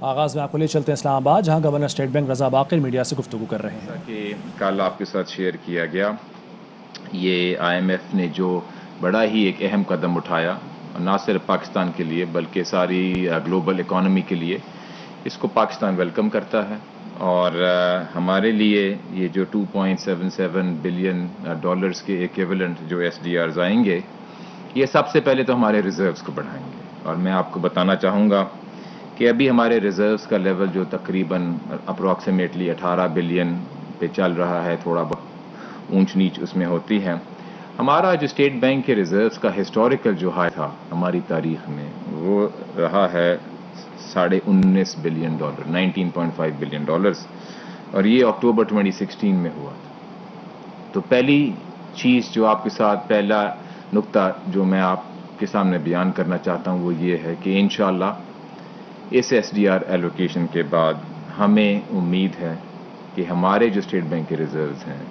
آغاز میں آپ کو لے چلتے ہیں اسلام آباد، جہاں گورنر اسٹیٹ بینک رضا باقر میڈیا سے گفتگو کر رہے ہیں کہ کل آپ کے ساتھ شیئر کیا گیا، یہ آئی ایم ایف نے جو بڑا ہی ایک اہم قدم اٹھایا، نہ صرف پاکستان کے لیے بلکہ ساری گلوبل اکانومی کے لیے، اس کو پاکستان ویلکم کرتا ہے۔ اور ہمارے لیے یہ جو 2.77 بلین ڈالرز کے ایکویولنٹ جو ایس ڈی آرز آئیں گے، یہ سب سے پہلے تو ہمارے ریزروز کو بڑھائیں گے۔ اور میں آپ کو بتانا چاہوں گا کہ ابھی ہمارے ریزروز کا لیول جو تقریباً اپروکسیمیٹلی 18 بلین پہ چل رہا ہے، تھوڑا بہت اونچ نیچ اس میں ہوتی ہے۔ ہمارا جو اسٹیٹ بینک کے ریزروز کا ہسٹوریکل جو ہائی تھا ہماری تاریخ میں، وہ رہا ہے 19.5 بلین ڈالر، 19.5 بلین ڈالرز، اور یہ اکتوبر 2016 میں ہوا تھا۔ تو پہلی چیز جو آپ کے ساتھ، پہلا نقطہ جو میں آپ کے سامنے بیان کرنا چاہتا ہوں وہ یہ ہے کہ انشاءاللہ اس ایس ڈی آر ایلوکیشن کے بعد ہمیں امید ہے کہ ہمارے جو اسٹیٹ بینک کے ریزروز ہیں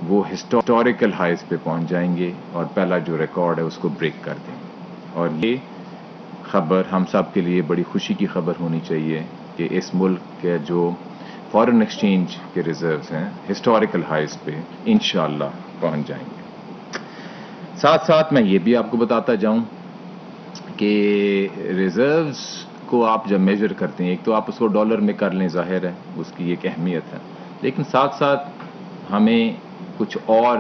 وہ ہسٹوریکل ہائیز پہ پہنچ جائیں گے اور پہلا جو ریکارڈ ہے اس کو بریک کر دیں گے۔ اور یہ خبر ہم سب کے لیے بڑی خوشی کی خبر ہونی چاہیے کہ اس ملک کے جو فارن ایکسچینج کے ریزروز ہیں ہسٹوریکل ہائیز پہ انشاءاللہ پہنچ جائیں گے۔ ساتھ ساتھ میں یہ بھی آپ کو بتاتا جاؤں کہ ریزروز کو آپ جب میجر کرتے ہیں، ایک تو آپ اس کو ڈالر میں کر لیں، ظاہر ہے اس کی ایک اہمیت ہے، لیکن ساتھ ساتھ ہمیں کچھ اور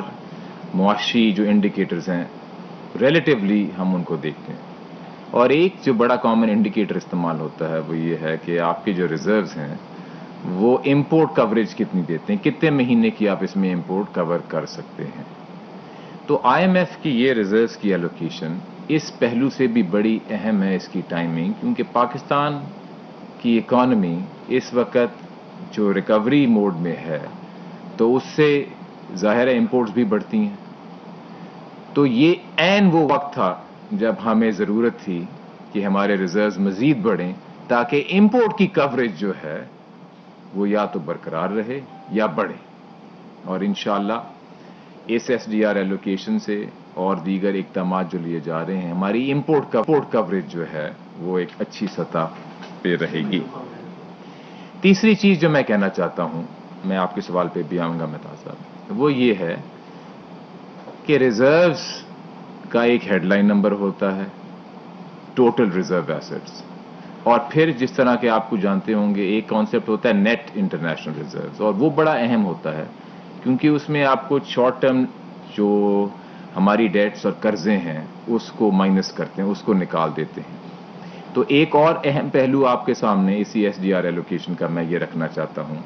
معاشی جو انڈیکیٹرز ہیں ریلیٹیولی ہم ان کو دیکھتے ہیں، اور ایک جو بڑا کامن انڈیکیٹر استعمال ہوتا ہے وہ یہ ہے کہ آپ کے جو ریزروز ہیں وہ امپورٹ کوریج کتنی دیتے ہیں، کتنے مہینے کی آپ اس میں امپورٹ کور کر سکتے ہیں۔ تو آئی ایم ایف کی یہ ریزروز کی ایلوکیشن اس پہلو سے بھی بڑی اہم ہے، اس کی ٹائمنگ، کیونکہ پاکستان کی اکانومی اس وقت جو ریکوری موڈ میں ہے تو اس سے ظاہر ہے امپورٹس بھی بڑھتی ہیں۔ تو یہ عین وہ وقت تھا جب ہمیں ضرورت تھی کہ ہمارے ریزروز مزید بڑھیں تاکہ امپورٹ کی کوریج جو ہے وہ یا تو برقرار رہے یا بڑھے۔ اور انشاءاللہ اس ایس ڈی آر ایلوکیشن سے اور دیگر اقدامات جو لیے جا رہے ہیں، ہماری امپورٹ کوریج جو ہے وہ ایک اچھی سطح پہ رہے گی۔ تیسری چیز جو میں کہنا چاہتا ہوں، میں آپ کے سوال پہ بھی آؤں گا مہتا صاحب، وہ یہ ہے کہ ریزروز کا ایک ہیڈ لائن نمبر ہوتا ہے، ٹوٹل ریزرو ایسٹس، اور پھر جس طرح کہ آپ کو جانتے ہوں گے ایک کانسیپٹ ہوتا ہے نیٹ انٹرنیشنل ریزروز، اور وہ بڑا اہم ہوتا ہے کیونکہ اس میں آپ کو شارٹ ٹرم جو ہماری ڈیٹس اور قرضے ہیں اس کو مائنس کرتے ہیں، اس کو نکال دیتے ہیں۔ تو ایک اور اہم پہلو آپ کے سامنے اسی ایس ڈی آر ایلوکیشن کا میں یہ رکھنا چاہتا ہوں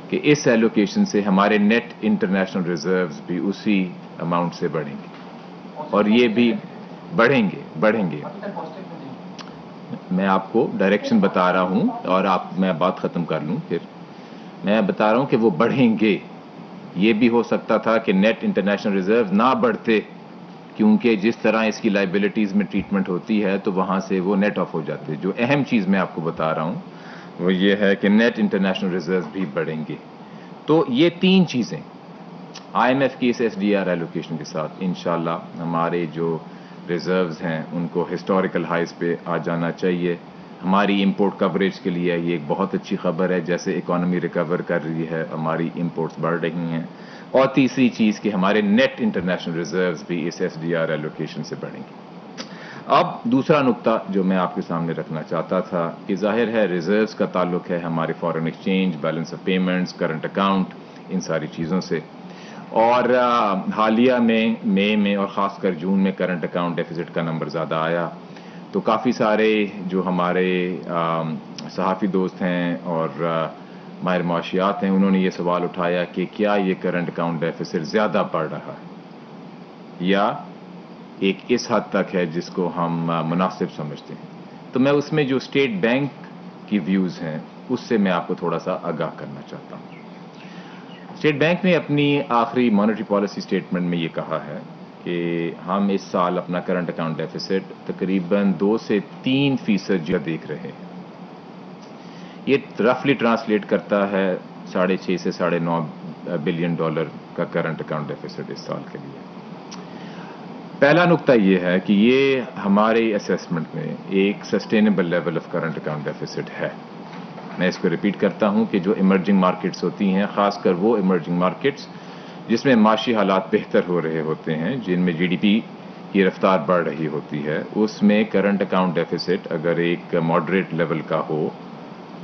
کہ اس ایلوکیشن سے ہمارے نیٹ انٹرنیشنل ریزروز بھی اسی اماؤنٹ سے بڑھیں گے، اور یہ بھی بڑھیں گے۔ میں آپ کو ڈائریکشن بتا رہا ہوں، اور میں بات ختم کر لوں، پھر میں بتا رہا ہوں کہ وہ بڑھیں گے۔ یہ بھی ہو سکتا تھا کہ نیٹ انٹرنیشنل ریزرو نہ بڑھتے، کیونکہ جس طرح اس کی لائبلٹیز میں ٹریٹمنٹ ہوتی ہے تو وہاں سے وہ نیٹ آف ہو جاتے۔ جو اہم چیز میں آپ کو بتا رہا ہوں وہ یہ ہے کہ نیٹ انٹرنیشنل ریزروز بھی بڑھیں گے۔ تو یہ تین چیزیں آئی ایم ایف کی اس ایس ڈی آر ایلوکیشن کے ساتھ انشاءاللہ ہمارے جو ریزروز ہیں ان کو ہسٹوریکل ہائیز پہ آ جانا چاہیے۔ ہماری امپورٹ کوریج کے لیے یہ ایک بہت اچھی خبر ہے، جیسے اکانومی ریکور کر رہی ہے ہماری امپورٹس بڑھ رہی ہیں۔ اور تیسری چیز کہ ہمارے نیٹ انٹرنیشنل ریزروز بھی اس ایس ڈی آر ایلوکیشن سے بڑھیں گے۔ اب دوسرا نقطہ جو میں آپ کے سامنے رکھنا چاہتا تھا کہ ظاہر ہے ریزروز کا تعلق ہے ہمارے foreign exchange, balance of payments, current account, ان ساری چیزوں سے، اور حالیہ میں مئی میں اور خاص کر جون میں کرنٹ اکاؤنٹ ڈیفیسٹ کا نمبر زیادہ آیا، تو کافی سارے جو ہمارے صحافی دوست ہیں اور ماہر معاشیات ہیں انہوں نے یہ سوال اٹھایا کہ کیا یہ کرنٹ اکاؤنٹ ڈیفیسٹ زیادہ بڑھ رہا ہے یا ایک اس حد تک ہے جس کو ہم مناسب سمجھتے ہیں۔ تو میں اس میں جو اسٹیٹ بینک کی ویوز ہیں اس سے میں آپ کو تھوڑا سا آگاہ کرنا چاہتا ہوں۔ اسٹیٹ بینک نے اپنی آخری مانیٹری پالیسی اسٹیٹمنٹ میں یہ کہا ہے کہ ہم اس سال اپنا کرنٹ اکاؤنٹ ڈیفیسٹ تقریباً 2 سے 3% جو دیکھ رہے ہیں۔ یہ رفلی ٹرانسلیٹ کرتا ہے 6.5 سے 9.5 بلین ڈالر کا کرنٹ اکاؤنٹ ڈیفیسٹ اس سال کے لیے۔ پہلا نقطہ یہ ہے کہ یہ ہمارے اسیسمنٹ میں ایک sustainable level of current account deficits ہے۔ میں اس کو ریپیٹ کرتا ہوں کہ جو ایمرجنگ مارکیٹس ہوتی ہیں، خاص کر وہ ایمرجنگ مارکیٹس جس میں معاشی حالات بہتر ہو رہے ہوتے ہیں، جن میں جی ڈی پی کی رفتار بڑھ رہی ہوتی ہے، اس میں کرنٹ اکاؤنٹ ڈیفیسٹ اگر ایک ماڈریٹ لیول کا ہو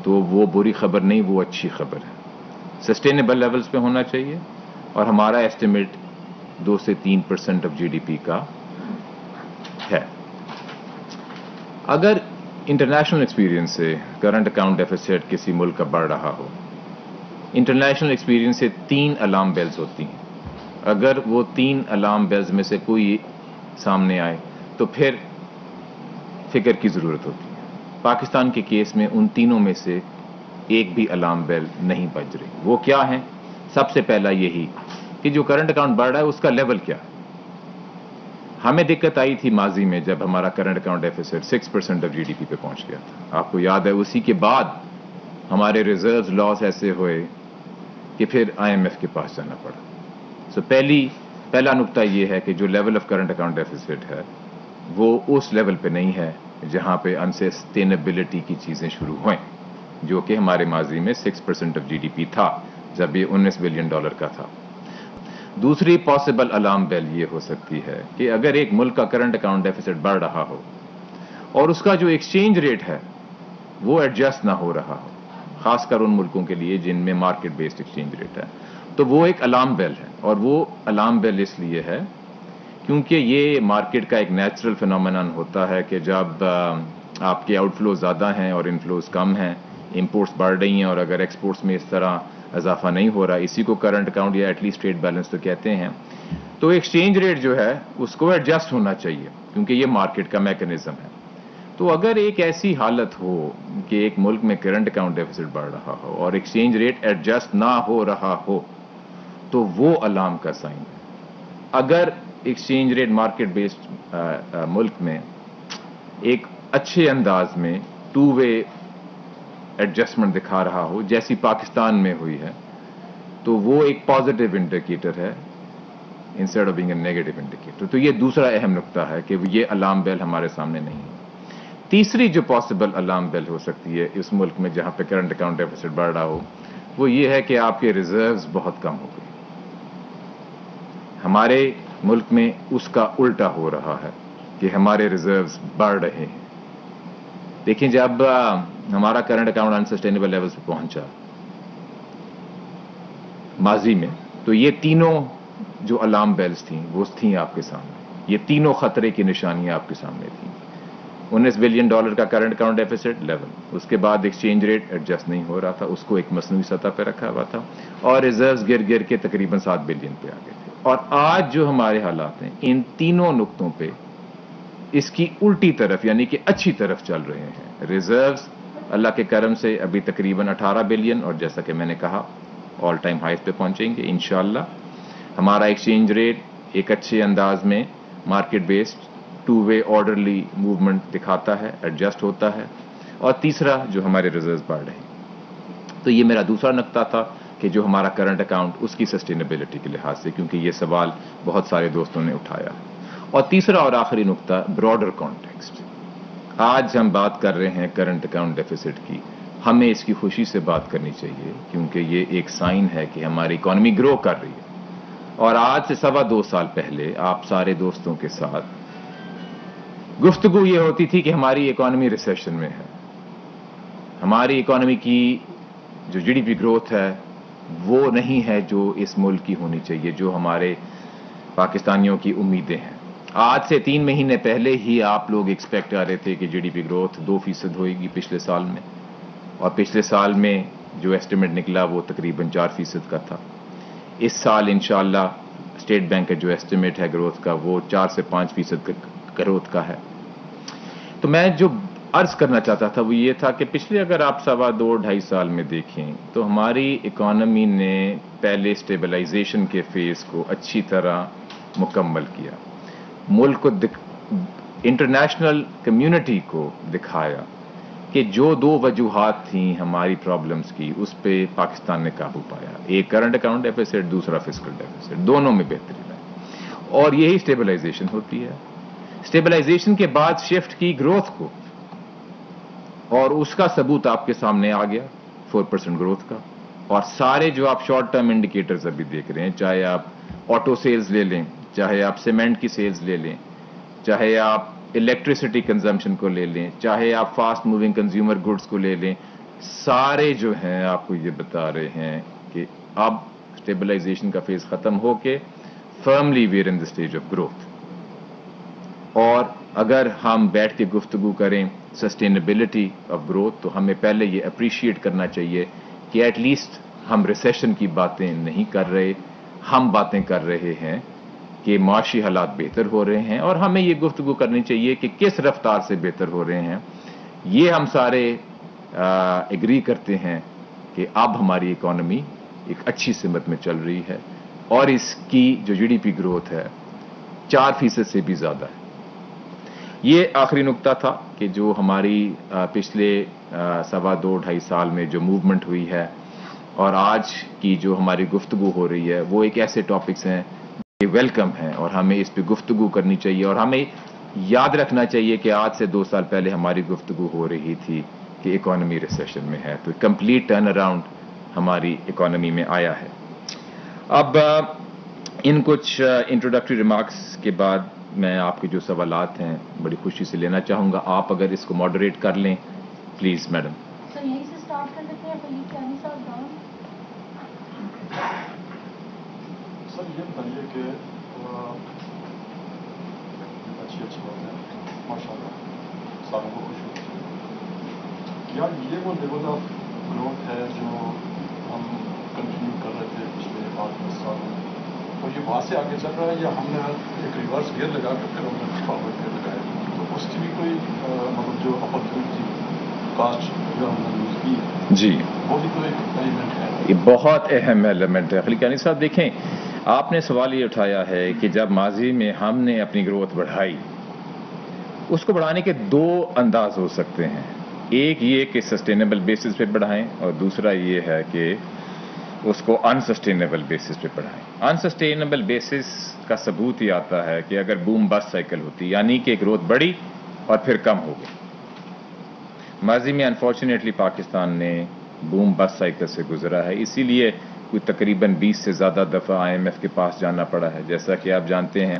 تو وہ بری خبر نہیں، وہ اچھی خبر ہے. سسٹینیبل لیولز پہ ہونا چاہیے، اور ہمارا ایسٹیمیٹ 2 سے 3% آف جی ڈی پی کا ہے. اگر انٹرنیشنل ایکسپیرینس سے کرنٹ اکاؤنٹ ڈیفیسٹ کسی ملک کا بڑھ رہا ہو، انٹرنیشنل ایکسپیرینس سے 3 الارم بیلز ہوتی ہیں. اگر وہ 3 الارم بیلز میں سے کوئی سامنے آئے تو پھر فکر کی ضرورت ہوتی ہے. پاکستان کے کیس میں ان تینوں میں سے ایک بھی الارم بیل نہیں بج رہی. وہ کیا ہیں؟ سب سے پہلا یہی کہ جو کرنٹ اکاؤنٹ بڑھ رہا ہے اس کا لیول کیا ہے. ہمیں دقت آئی تھی ماضی میں جب ہمارا current account deficit 6% of G D P پہ پہنچ گیا تھا. آپ کو یاد ہے اسی کے بعد ہمارے ریزروز لاس ایسے ہوئے کہ پھر آئی ایم ایف کے پاس جانا پڑا. سو پہلا نقطہ یہ ہے کہ جو level of current account deficits ہے وہ اس لیول پہ نہیں ہے جہاں پہ انسسٹینیبلٹی کی چیزیں شروع ہوئیں، جو کہ ہمارے ماضی میں 6% آف جی ڈی پی تھا جب یہ $19 بلین کا تھا. دوسری پاسبل الارم بیل یہ ہو سکتی ہے کہ اگر ایک ملک کا کرنٹ اکاؤنٹ ڈیفیسٹ بڑھ رہا ہو اور اس کا جو ایکسچینج ریٹ ہے وہ ایڈجسٹ نہ ہو رہا ہو، خاص کر ان ملکوں کے لیے جن میں مارکیٹ بیسڈ ایکسچینج ریٹ ہے، تو وہ ایک الارم بیل ہے. اور وہ الارم بیل اس لیے ہے کیونکہ یہ مارکیٹ کا ایک نیچرل فینومینن ہوتا ہے کہ جب آپ کے آؤٹ فلوز زیادہ ہیں اور انفلوز کم ہیں، امپورٹس بڑھ رہی ہیں اور اگر ایکسپورٹس میں اس طرح اضافہ نہیں ہو رہا، اسی کو کرنٹ اکاؤنٹ یا ایٹ لیسٹ ٹریڈ بیلنس تو کہتے ہیں، تو ایکسچینج ریٹ جو ہے اس کو ایڈجسٹ ہونا چاہیے کیونکہ یہ مارکیٹ کا میکانزم ہے. تو اگر ایک ایسی حالت ہو کہ ایک ملک میں کرنٹ اکاؤنٹ ڈیفیسٹ بڑھ رہا ہو اور ایکسچینج ریٹ ایڈجسٹ نہ ہو رہا ہو تو وہ الارم کا سائن ہے. اگر ایکسچینج ریٹ مارکیٹ بیسڈ ملک میں ایک اچھے انداز میں 2 وے ایڈجسٹمنٹ دکھا رہا ہو جیسی پاکستان میں ہوئی ہے تو وہ ایک پازیٹیو انڈیکیٹر ہے instead of being a negative indicator. تو یہ دوسرا اہم نقطہ ہے کہ یہ الارم بیل ہمارے سامنے نہیں ہے. تیسری جو پاسبل الارم بیل ہو سکتی ہے اس ملک میں جہاں پہ کرنٹ اکاؤنٹ ڈیفیسٹ بڑھ رہا ہو وہ یہ ہے کہ آپ کے ریزروز بہت کم ہو گئے. ہمارے ملک میں اس کا الٹا ہو رہا ہے کہ ہمارے ریزروز بڑھ رہے ہیں. دیکھیں جب ہمارا کرنٹ اکاؤنٹ انسسٹینیبل لیول پہ پہنچا ماضی میں تو یہ تینوں جو الارم بیلز تھیں وہ تھیں آپ کے سامنے. یہ تینوں خطرے کی نشانیاں آپ کے سامنے تھیں. $19 بلین کا کرنٹ اکاؤنٹ ڈیفیسٹ لیول، اس کے بعد ایکسچینج ریٹ ایڈجسٹ نہیں ہو رہا تھا، اس کو ایک مصنوعی سطح پہ رکھا ہوا تھا، اور ریزروز گر کے تقریباً $7 بلین پہ آ گئے تھے. اور آج جو ہمارے حالات ہیں ان تینوں نقطوں پہ اس کی الٹی طرف یعنی کہ اچھی طرف چل رہے ہیں. ریزروز اللہ کے کرم سے ابھی تقریباً $18 بلین، اور جیسا کہ میں نے کہا آل ٹائم ہائیز پہ پہنچیں گے انشاءاللہ. ہمارا ایکسچینج ریٹ ایک اچھے انداز میں مارکیٹ بیسڈ 2 وے آرڈرلی موومنٹ دکھاتا ہے، ایڈجسٹ ہوتا ہے. اور تیسرا جو ہمارے ریزروز بڑھ رہے ہیں. تو یہ میرا دوسرا نقطہ تھا کہ جو ہمارا کرنٹ اکاؤنٹ اس کی سسٹینیبلٹی کے لحاظ سے، کیونکہ یہ سوال بہت سارے دوستوں نے اٹھایا. اور تیسرا اور آخری نقطہ براڈر کانٹیکسٹ. آج ہم بات کر رہے ہیں کرنٹ اکاؤنٹ ڈیفیسٹ کی، ہمیں اس کی خوشی سے بات کرنی چاہیے کیونکہ یہ ایک سائن ہے کہ ہماری اکانومی گرو کر رہی ہے. اور آج سے 2.25 سال پہلے آپ سارے دوستوں کے ساتھ گفتگو یہ ہوتی تھی کہ ہماری اکانومی ریسیشن میں ہے، ہماری اکانومی کی جو جی ڈی پی گروتھ ہے وہ نہیں ہے جو اس ملک کی ہونی چاہیے، جو ہمارے پاکستانیوں کی امیدیں ہیں. آج سے 3 مہینے پہلے ہی آپ لوگ ایکسپیکٹ کر رہے تھے کہ جی ڈی پی گروتھ 2% ہوئے گی پچھلے سال میں، اور پچھلے سال میں جو ایسٹیمیٹ نکلا وہ تقریباً 4% کا تھا. اس سال انشاءاللہ اسٹیٹ بینک کا جو ایسٹیمیٹ ہے گروتھ کا وہ 4 سے 5% گروتھ کا ہے. تو میں جو عرض کرنا چاہتا تھا وہ یہ تھا کہ پچھلے اگر آپ 2.5 سال میں دیکھیں تو ہماری اکانومی نے پہلے اسٹیبلائزیشن کے فیز کو اچھی طرح مکمل کیا، ملک کو انٹرنیشنل کمیونٹی کو دکھایا کہ جو 2 وجوہات تھیں ہماری پرابلمز کی اس پہ پاکستان نے قابو پایا. ایک کرنٹ اکاؤنٹ ڈیفیسٹ، دوسرا فسکل ڈیفیسٹ، دونوں میں بہتری لائی. اور یہی اسٹیبلائزیشن ہوتی ہے. اسٹیبلائزیشن کے بعد شفٹ کی گروتھ کو، اور اس کا ثبوت آپ کے سامنے آ گیا. 4% گروتھ کا. اور سارے جو آپ شارٹ ٹرم انڈیکیٹرز ابھی دیکھ رہے ہیں, چاہے آپ آٹو سیلز لے لیں, چاہے آپ سیمنٹ کی سیلز لے لیں, چاہے آپ الیکٹریسٹی کنزمپشن کو لے لیں, چاہے آپ فاسٹ موونگ کنزیومر گڈس کو لے لیں, سارے جو ہیں آپ کو یہ بتا رہے ہیں کہ اب اسٹیبلائزیشن کا فیز ختم ہو کے firmly where in the stage of growth. اور اگر ہم بیٹھ کے گفتگو کریں سسٹینیبلٹی آف گروتھ, تو ہمیں پہلے یہ اپریشیٹ کرنا چاہیے کہ ایٹ لیسٹ ہم ریسیشن کی باتیں نہیں کر رہے, ہم باتیں کر رہے ہیں کہ معاشی حالات بہتر ہو رہے ہیں, اور ہمیں یہ گفتگو کرنی چاہیے کہ کس رفتار سے بہتر ہو رہے ہیں. یہ ہم سارے ایگری کرتے ہیں کہ اب ہماری اکانومی ایک اچھی سمت میں چل رہی ہے, اور اس کی جو جی ڈی پی گروتھ ہے 4% سے بھی زیادہ ہے. یہ آخری نقطہ تھا کہ جو ہماری پچھلے 2.5 سال میں جو موومنٹ ہوئی ہے, اور آج کی جو ہماری گفتگو ہو رہی ہے, وہ ایک ایسے ٹاپکس ہیں کہ ویلکم ہیں, اور ہمیں اس پہ گفتگو کرنی چاہیے. اور ہمیں یاد رکھنا چاہیے کہ آج سے 2 سال پہلے ہماری گفتگو ہو رہی تھی کہ اکانومی ریسیشن میں ہے, تو کمپلیٹ ٹرن اراؤنڈ ہماری اکانومی میں آیا ہے. اب ان کچھ انٹروڈکٹری ریمارکس کے بعد میں آپ کے جو سوالات ہیں بڑی خوشی سے لینا چاہوں گا. آپ اگر اس کو ماڈریٹ کر لیں پلیز میڈم. سر یہیں سے اسٹارٹ کر دیتے ہیں فلیق چانی صاحب گاؤں. سر یہ بتائیے کہ اچھی بات ہے ماشاء اللہ, ساروں کو خوش ہوتی. کیا یہ وہ لیول آف گروتھ ہے جو ہم کنٹینیو کر رہے تھے پچھلے 5-10 سالوں میں, تو یہ وہاں سے آگے چل رہا ہے, یا ہم نے ایک ریورس گیئر لگا کر پھر ہم نے فارورڈ گیئر لگایا, تو اس کی بھی کوئی مطلب جو اپرچونیٹی کاسٹ جو ہم نے یوز کی ہے جی, وہ بھی تو ایک ایلیمنٹ ہے. یہ بہت اہم ایلیمنٹ ہے. خلیقانی صاحب دیکھیں, آپ نے سوال یہ اٹھایا ہے کہ جب ماضی میں ہم نے اپنی گروتھ بڑھائی, اس کو بڑھانے کے 2 انداز ہو سکتے ہیں. ایک یہ کہ سسٹینیبل بیسس پہ بڑھائیں, اور دوسرا یہ ہے کہ اس کو انسسٹینیبل بیسس پہ بڑھائیں. انسسٹینیبل بیسس کا ثبوت یہ آتا ہے کہ اگر بوم بس سائیکل ہوتی, یعنی کہ گروتھ بڑھی اور پھر کم ہو گئی. ماضی میں انفارچونیٹلی پاکستان نے بوم بس سائیکل سے گزرا ہے, اسی لیے کوئی تقریباً 20 سے زیادہ دفعہ آئی ایم ایف کے پاس جانا پڑا ہے. جیسا کہ آپ جانتے ہیں,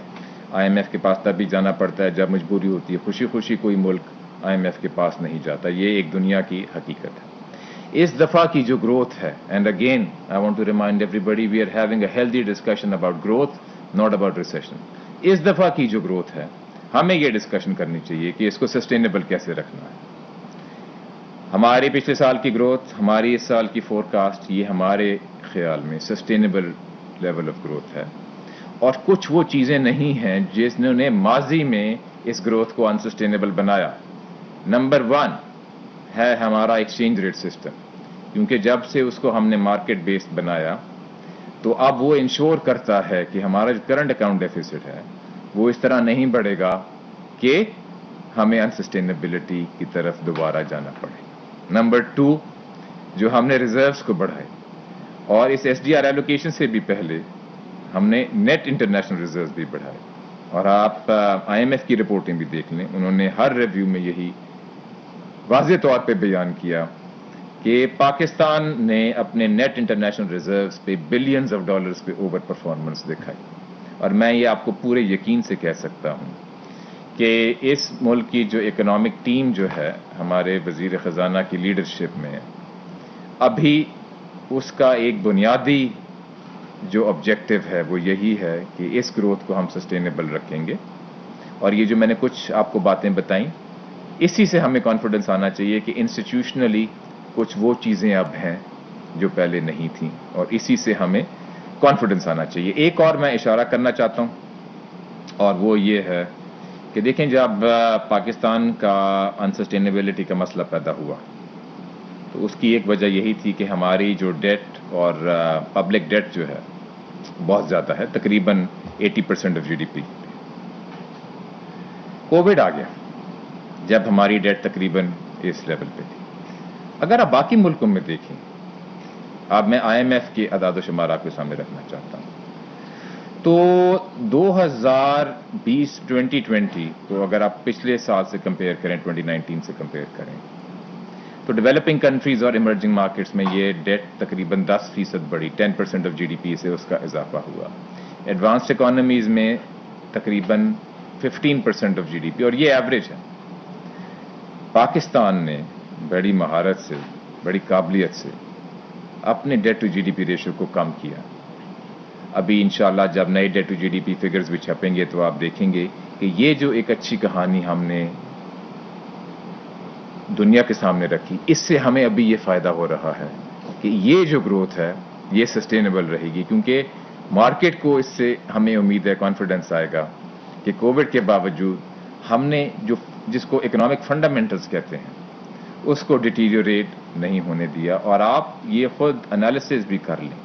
آئی ایم ایف کے پاس تب بھی جانا پڑتا ہے جب مجبوری ہوتی ہے. خوشی خوشی کوئی ملک آئی ایم ایف کے پاس نہیں جاتا. یہ ایک دنیا کی حقیقت ہے. اس دفعہ کی جو گروتھ ہے, and again I want to remind everybody, we are having a healthy discussion about growth, not about recession. اس دفعہ کی جو گروتھ ہے, ہمیں یہ ڈسکشن کرنی چاہیے کہ اس کو سسٹینیبل کیسے رکھنا ہے. ہماری پچھلے سال کی گروتھ, ہماری اس سال کی فورکاسٹ, یہ ہمارے خیال میں سسٹینیبل لیول آف گروتھ ہے. اور کچھ وہ چیزیں نہیں ہیں جس نے ماضی میں اس گروتھ کو انسسٹینیبل بنایا. نمبر 1 ہے ہمارا ایکسچینج ریٹ سسٹم, کیونکہ جب سے اس کو ہم نے مارکیٹ بیسڈ بنایا, تو اب وہ انشور کرتا ہے کہ ہمارا جو کرنٹ اکاؤنٹ ڈیفیسٹ ہے وہ اس طرح نہیں بڑھے گا کہ ہمیں انسسٹینیبلٹی کی طرف دوبارہ جانا پڑے. نمبر 2, جو ہم نے ریزروز کو بڑھائے, اور اس ایس ڈی آر ایلوکیشن سے بھی پہلے ہم نے نیٹ انٹرنیشنل ریزروز بھی بڑھائے. اور آپ آئی ایم ایف کی رپورٹیں بھی دیکھ لیں, انہوں نے ہر ریویو میں یہی واضح طور پہ بیان کیا کہ پاکستان نے اپنے نیٹ انٹرنیشنل ریزروز پہ بلینز آف ڈالرز پہ اوور پرفارمنس دکھائی. اور میں یہ آپ کو پورے یقین سے کہہ سکتا ہوں کہ اس ملک کی جو اکنامک ٹیم جو ہے ہمارے وزیر خزانہ کی لیڈرشپ میں, ابھی اس کا ایک بنیادی جو آبجیکٹو ہے وہ یہی ہے کہ اس گروتھ کو ہم سسٹینیبل رکھیں گے. اور یہ جو میں نے کچھ آپ کو باتیں بتائیں, اسی سے ہمیں کانفیڈنس آنا چاہیے کہ انسٹیٹیوشنلی کچھ وہ چیزیں اب ہیں جو پہلے نہیں تھیں, اور اسی سے ہمیں کانفیڈنس آنا چاہیے. ایک اور میں اشارہ کرنا چاہتا ہوں, اور وہ یہ ہے کہ دیکھیں جب پاکستان کا انسسٹینیبلٹی کا مسئلہ پیدا ہوا تو اس کی ایک وجہ یہی تھی کہ ہماری جو ڈیٹ اور پبلک ڈیٹ جو ہے بہت زیادہ ہے, تقریباً 80% of G D P. COVID آ گیا جب ہماری ڈیٹ تقریباً اس لیول پہ تھی. اگر آپ باقی ملکوں میں دیکھیں, اب میں آئی ایم ایف کے اعداد و شمار آپ کے سامنے رکھنا چاہتا ہوں, تو 2020 کو اگر آپ پچھلے سال سے کمپیئر کریں, 2019 سے کمپیئر کریں, تو ڈیولپنگ کنٹریز اور ایمرجنگ مارکیٹس میں یہ ڈیٹ تقریباً 10% بڑھی، 10% آف GDP سے اس کا اضافہ ہوا. ایڈوانسڈ اکانومیز میں تقریباً 15% آف GDP، اور یہ ایوریج ہے. پاکستان نے بڑی مہارت سے، بڑی قابلیت سے اپنے ڈیٹ ٹو GDP ریشو کو کم کیا. ابھی انشاءاللہ جب نئے ڈیٹ ٹو GDP فگرز بھی چھپیں گے تو آپ دیکھیں گے کہ یہ جو ایک اچھی کہانی ہم نے دنیا کے سامنے رکھی، اس سے ہمیں ابھی یہ فائدہ ہو رہا ہے کہ یہ جو گروتھ ہے یہ سسٹینیبل رہے گی، کیونکہ مارکیٹ کو اس سے ہمیں امید ہے، کانفیڈنس آئے گا کہ کووڈ کے باوجود ہم نے جس کو اکنامک فنڈامنٹلز کہتے ہیں اس کو ڈیٹیریوریٹ نہیں ہونے دیا. اور آپ یہ خود انالیسز بھی کر لیں،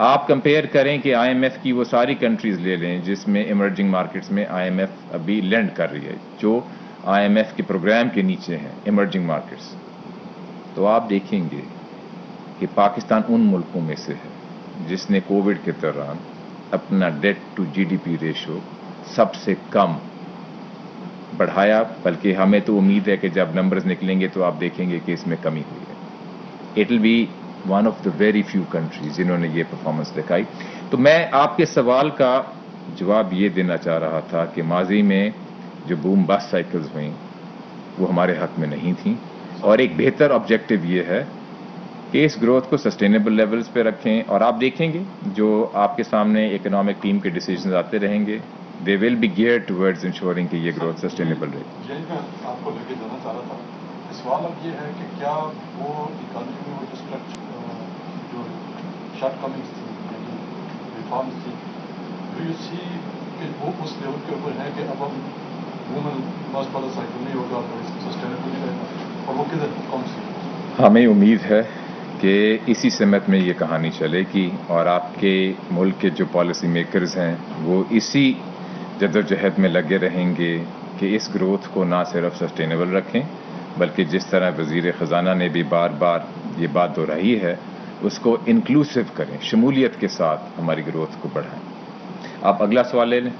آپ کمپیئر کریں کہ IMF کی وہ ساری کنٹریز لے لیں جس میں ایمرجنگ مارکیٹس میں IMF ابھی لینڈ کر رہی ہے، جو IMF کے پروگرام کے نیچے ہیں ایمرجنگ مارکیٹس، تو آپ دیکھیں گے کہ پاکستان ان ملکوں میں سے ہے جس نے کووڈ کے دوران اپنا ڈیٹ ٹو GDP ریشو سب سے کم بڑھایا. بلکہ ہمیں تو امید ہے کہ جب نمبرز نکلیں گے تو آپ دیکھیں گے کہ اس میں کمی ہوئی ہے. It will be one of the very few countries جنہوں نے یہ پرفارمنس دکھائی. تو میں آپ کے سوال کا جواب یہ دینا چاہ رہا تھا کہ ماضی میں جو بوم بس سائیکلز ہوئیں وہ ہمارے حق میں نہیں تھیں، اور ایک بہتر آبجیکٹو یہ ہے کہ اس گروتھ کو سسٹینیبل لیولز پہ رکھیں. اور آپ دیکھیں گے جو آپ کے سامنے اکنامک ٹیم کے ڈیسیجنز آتے رہیں گے، they will be geared towards ensuring کہ یہ گروتھ سسٹینیبل رہے. یہی میں آپ کو لے کے جانا چاہ رہا تھا. سوال اب یہ ہے کہ کیا وہ اکانومی میں جو شارٹ کمنگس تھی، ریفارمس تھی، ڈو یو سی کہ وہ اس لیول کے اوپر ہے کہ اب ہم عموماً ماسٹ والا سائیکل نہیں ہوگا اور سسٹینیبل نہیں رہے گا، اور وہ کدھر کون سی؟ ہمیں امید ہے کہ اسی سمت میں یہ کہانی چلے گی، اور آپ کے ملک کے جو پالیسی میکرز ہیں وہ اسی جدوجہد میں لگے رہیں گے کہ اس گروتھ کو نہ صرف سسٹینیبل رکھیں بلکہ جس طرح وزیر خزانہ نے بھی بار بار یہ بات دہرائی ہے اس کو انکلوسیو کریں، شمولیت کے ساتھ ہماری گروتھ کو بڑھائیں. آپ اگلا سوال لے لیں.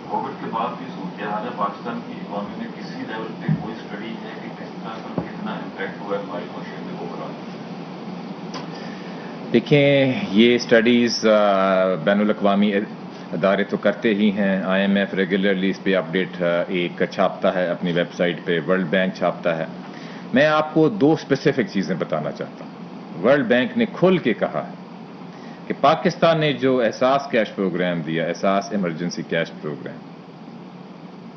کووڈ کے بعد کی صورتحال ہے پاکستان کی اکانومی میں، کسی لیول پہ کوئی اسٹڈی ہے کہ کس طرح پر کتنا امپیکٹ ہوا ہے ہماری معیشت میں اوورآل؟ دیکھیں یہ اسٹڈیز بین الاقوامی ادارے تو کرتے ہی ہیں. IMF ریگولرلی اس پہ اپڈیٹ ایک چھاپتا ہے اپنی ویب سائٹ پہ، ورلڈ بینک چھاپتا ہے. میں آپ کو دو اسپیسیفک چیزیں بتانا چاہتا ہوں. ورلڈ بینک نے کھل کے کہا ہے کہ پاکستان نے جو احساس کیش پروگرام دیا، Ehsaas emergency cash program,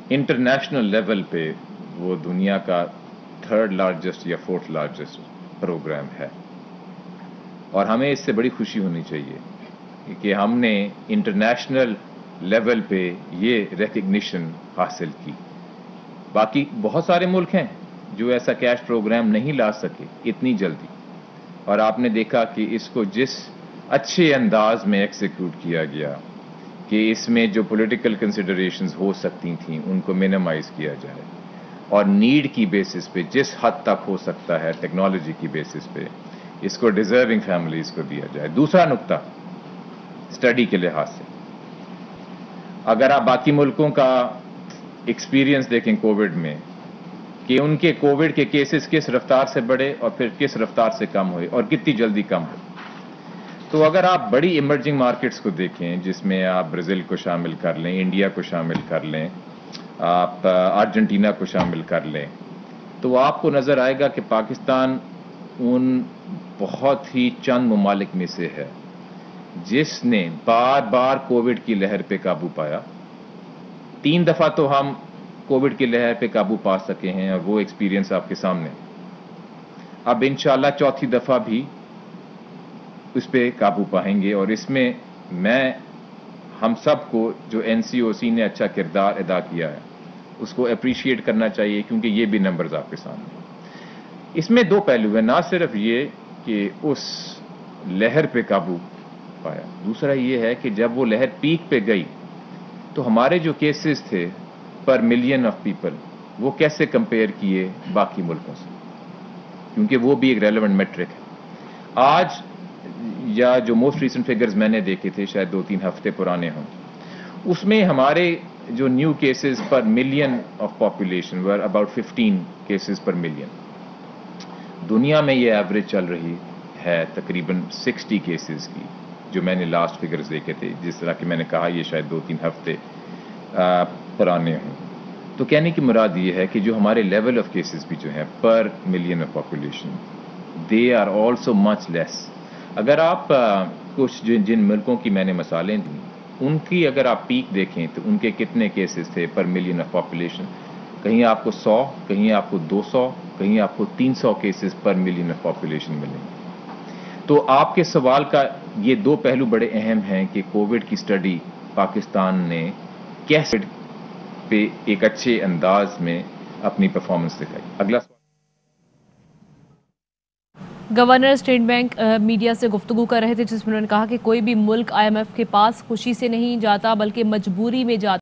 international level پہ وہ دنیا کا 3rd لارجسٹ یا 4th لارجسٹ پروگرام ہے. اور ہمیں اس سے بڑی خوشی ہونی چاہیے کہ ہم نے انٹرنیشنل لیول پہ یہ ریکگنیشن حاصل کی. باقی بہت سارے ملک ہیں جو ایسا کیش پروگرام نہیں لا سکے اتنی جلدی، اور آپ نے دیکھا کہ اس کو جس اچھے انداز میں ایکسیکیوٹ کیا گیا کہ اس میں جو پولیٹیکل کنسیڈریشنز ہو سکتی تھیں ان کو منیمائز کیا جائے، اور نیڈ کی بیسس پہ جس حد تک ہو سکتا ہے ٹیکنالوجی کی بیسس پہ اس کو ڈیزرونگ فیملیز کو دیا جائے. دوسرا نقطہ اسٹڈی کے لحاظ سے، اگر آپ باقی ملکوں کا ایکسپیرینس دیکھیں کووڈ میں کہ ان کے کووڈ کے کیسز کس رفتار سے بڑھے اور پھر کس رفتار سے کم ہوئے اور کتنی جلدی کم ہوئے، تو اگر آپ بڑی ایمرجنگ مارکیٹس کو دیکھیں جس میں آپ برازیل کو شامل کر لیں، انڈیا کو شامل کر لیں، آپ ارجنٹینا کو شامل کر لیں، تو آپ کو نظر آئے گا کہ پاکستان ان بہت ہی چند ممالک میں سے ہے جس نے بار بار کووڈ کی لہر پہ قابو پایا. 3 دفعہ تو ہم کووڈ کی لہر پہ قابو پا سکے ہیں اور وہ ایکسپیرینس آپ کے سامنے. اب انشاءاللہ 4تھی دفعہ بھی اس پہ قابو پائیں گے، اور اس میں ہم سب کو جو NCOC نے اچھا کردار ادا کیا ہے اس کو اپریشیٹ کرنا چاہیے، کیونکہ یہ بھی نمبرز آپ کے سامنے. اس میں 2 پہلو ہیں، نہ صرف یہ کہ اس لہر پہ قابو پایا، دوسرا یہ ہے کہ جب وہ لہر پیک پہ گئی تو ہمارے جو کیسز تھے پر ملین آف پیپل وہ کیسے کمپیئر کیے باقی ملکوں سے، کیونکہ وہ بھی ایک ریلیونٹ میٹرک ہے. آج یا جو موسٹ ریسنٹ فگرز میں نے دیکھے تھے، شاید 2-3 ہفتے پرانے ہوں، اس میں ہمارے جو new cases per million of population were about 15 cases per million. دنیا میں یہ ایوریج چل رہی ہے تقریباً 60 کیسز کی، جو میں نے لاسٹ فگرز دیکھے تھے. جس طرح کہ میں نے کہا یہ شاید 2-3 ہفتے پرانے ہوں. تو کہنے کی مراد یہ ہے کہ جو ہمارے لیول آف کیسز بھی جو ہیں per million of population they are also much less. اگر آپ کچھ جن ملکوں کی میں نے مثالیں دیں ان کی اگر آپ پیک دیکھیں تو ان کے کتنے کیسز تھے پر ملین آف پاپولیشن، کہیں آپ کو 100، کہیں آپ کو 200، کہیں آپ کو 300 cases per million of population ملیں گے. تو آپ کے سوال کا یہ دو پہلو بڑے اہم ہیں کہ کووڈ کی سٹڈی پاکستان نے کیسے پہ ایک اچھے انداز میں اپنی پرفارمنس دکھائی. اگلا سوال. گورنر اسٹیٹ بینک میڈیا سے گفتگو کر رہے تھے، جس میں انہوں نے کہا کہ کوئی بھی ملک IMF کے پاس خوشی سے نہیں جاتا بلکہ مجبوری میں جاتا.